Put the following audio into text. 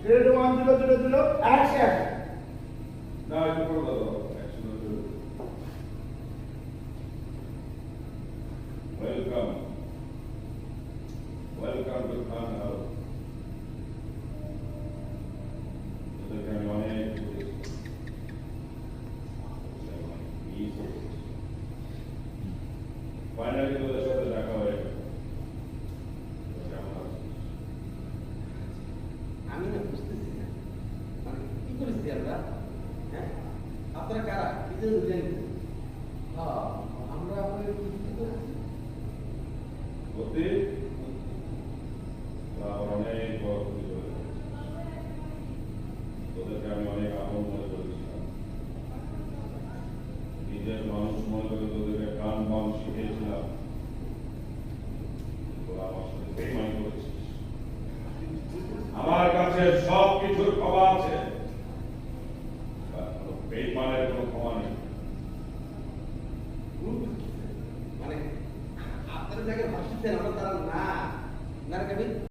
Ready, 1 0 0 0, action. না এটা করে দাও অ্যাকশন হচ্ছে ওয়েলকাম টু খান হাউস তোদেরকে আমি অনেক ফাইনালি তোদের সাথে দেখা হয়ে গেল কেমন আছিস? আমি না বুঝতেছি না মানে কি করেছি আমরা হ্যাঁ আপনারা কারা কি জন্য জানি আমরা আপনাদের কি করেছি সত্যি অনেক বড় ক্ষতি করে তোদেরকে আমি অনেক আপন মনে করেছিলাম নিজের মানুষ মনে করে তোদেরকে গান বাম শিখিয়েছিলাম তোরা আমার সাথে বেইমানি করেছিস আমার কাছে সব কিছুর ক্ষমা আছে বেইমানের কোনো ক্ষমা নেই মানে আপনারা জায়গায় ভাবছেন আমরা তারা না না আমি